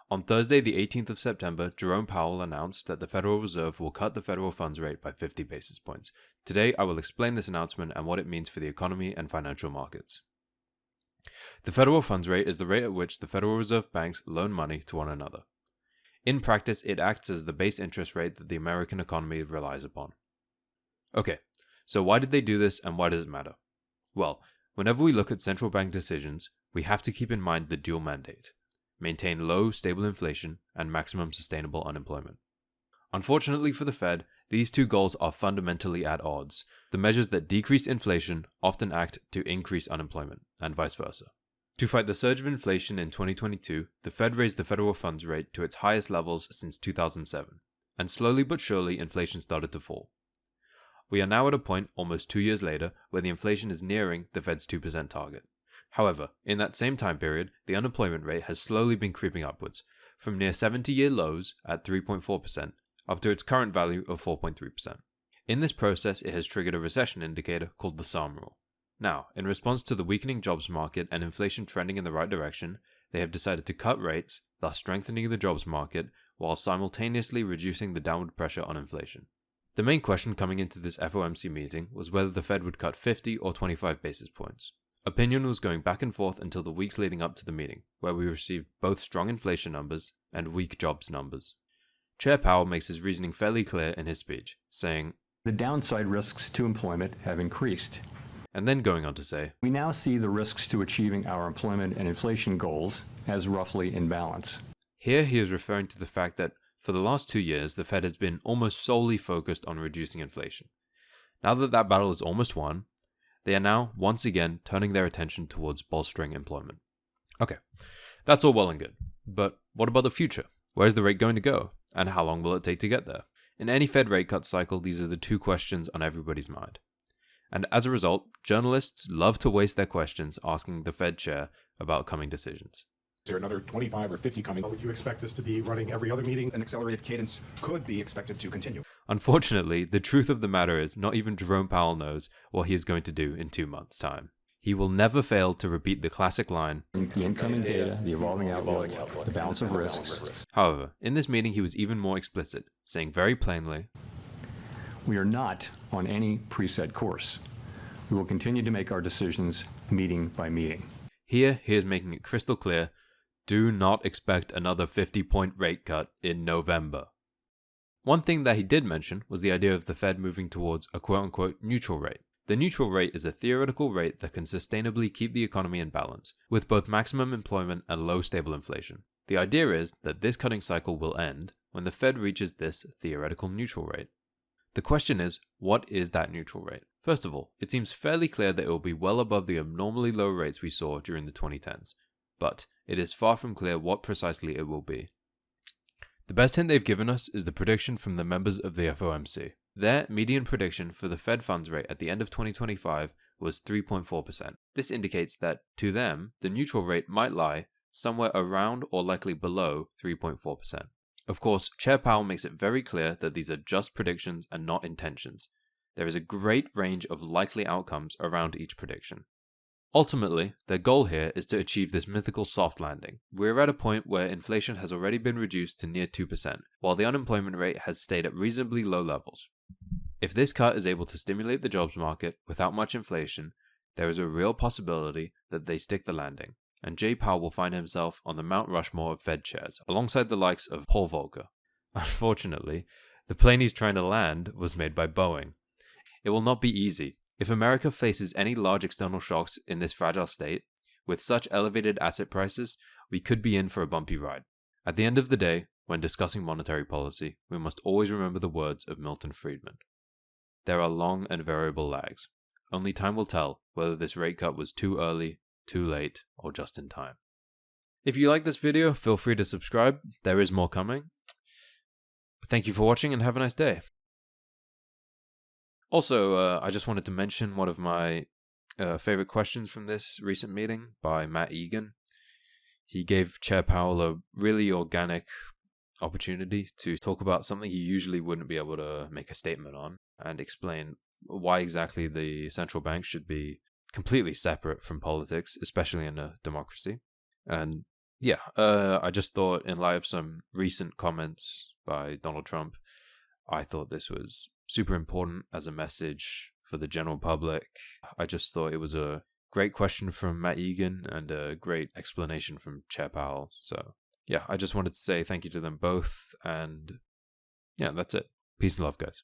On Thursday, the 18th of September, Jerome Powell announced that the Federal Reserve will cut the federal funds rate by 50 basis points. Today, I will explain this announcement and what it means for the economy and financial markets. The federal funds rate is the rate at which the Federal Reserve banks loan money to one another. In practice, it acts as the base interest rate that the American economy relies upon. Okay, so why did they do this and why does it matter? Well, whenever we look at central bank decisions, we have to keep in mind the dual mandate: maintain low, stable inflation and maximum sustainable unemployment. Unfortunately for the Fed, these two goals are fundamentally at odds. The measures that decrease inflation often act to increase unemployment, and vice versa. To fight the surge of inflation in 2022, the Fed raised the federal funds rate to its highest levels since 2007, and slowly but surely inflation started to fall. We are now at a point, almost 2 years later, where the inflation is nearing the Fed's 2% target. However, in that same time period, the unemployment rate has slowly been creeping upwards, from near 70-year lows at 3.4% up to its current value of 4.3%. In this process, it has triggered a recession indicator called the SARM rule. Now, in response to the weakening jobs market and inflation trending in the right direction, they have decided to cut rates, thus strengthening the jobs market, while simultaneously reducing the downward pressure on inflation. The main question coming into this FOMC meeting was whether the Fed would cut 50 or 25 basis points. Opinion was going back and forth until the weeks leading up to the meeting, where we received both strong inflation numbers and weak jobs numbers. Chair Powell makes his reasoning fairly clear in his speech, saying, "The downside risks to employment have increased." And then going on to say, "We now see the risks to achieving our employment and inflation goals as roughly in balance." Here he is referring to the fact that for the last 2 years, the Fed has been almost solely focused on reducing inflation. Now that that battle is almost won, they are now once again turning their attention towards bolstering employment. Okay, that's all well and good, but what about the future? Where's the rate going to go? And how long will it take to get there? In any Fed rate cut cycle, these are the two questions on everybody's mind. And as a result, journalists love to waste their questions asking the Fed chair about coming decisions. Is there another 25 or 50 coming? Would you expect this to be running every other meeting? An accelerated cadence could be expected to continue. Unfortunately, the truth of the matter is not even Jerome Powell knows what he is going to do in 2 months' time. He will never fail to repeat the classic line, "The incoming data, the evolving outlook, the balance of risks." However, in this meeting he was even more explicit, saying very plainly, "We are not on any preset course. We will continue to make our decisions meeting by meeting." Here he is making it crystal clear, do not expect another 50-point rate cut in November. One thing that he did mention was the idea of the Fed moving towards a quote-unquote neutral rate. The neutral rate is a theoretical rate that can sustainably keep the economy in balance, with both maximum employment and low stable inflation. The idea is that this cutting cycle will end when the Fed reaches this theoretical neutral rate. The question is, what is that neutral rate? First of all, it seems fairly clear that it will be well above the abnormally low rates we saw during the 2010s, but it is far from clear what precisely it will be. The best hint they've given us is the prediction from the members of the FOMC. Their median prediction for the Fed funds rate at the end of 2025 was 3.4%. This indicates that, to them, the neutral rate might lie somewhere around or likely below 3.4%. Of course, Chair Powell makes it very clear that these are just predictions and not intentions. There is a great range of likely outcomes around each prediction. Ultimately, their goal here is to achieve this mythical soft landing. We're at a point where inflation has already been reduced to near 2%, while the unemployment rate has stayed at reasonably low levels. If this cut is able to stimulate the jobs market without much inflation, there is a real possibility that they stick the landing, and Jay Powell will find himself on the Mount Rushmore of Fed chairs, alongside the likes of Paul Volcker. Unfortunately, the plane he's trying to land was made by Boeing. It will not be easy. If America faces any large external shocks in this fragile state, with such elevated asset prices, we could be in for a bumpy ride. At the end of the day, when discussing monetary policy, we must always remember the words of Milton Friedman. There are long and variable lags. Only time will tell whether this rate cut was too early, too late, or just in time. If you like this video, feel free to subscribe. There is more coming. Thank you for watching and have a nice day. Also, I just wanted to mention one of my favorite questions from this recent meeting by Matt Egan. He gave Chair Powell a really organic opportunity to talk about something he usually wouldn't be able to make a statement on, and explain why exactly the central bank should be completely separate from politics, especially in a democracy. And Yeah, I just thought in light of some recent comments by Donald Trump, I thought this was super important as a message for the general public. I just thought it was a great question from Matt Egan and a great explanation from Chair Powell. So yeah, I just wanted to say thank you to them both. And yeah, that's it. Peace and love, guys.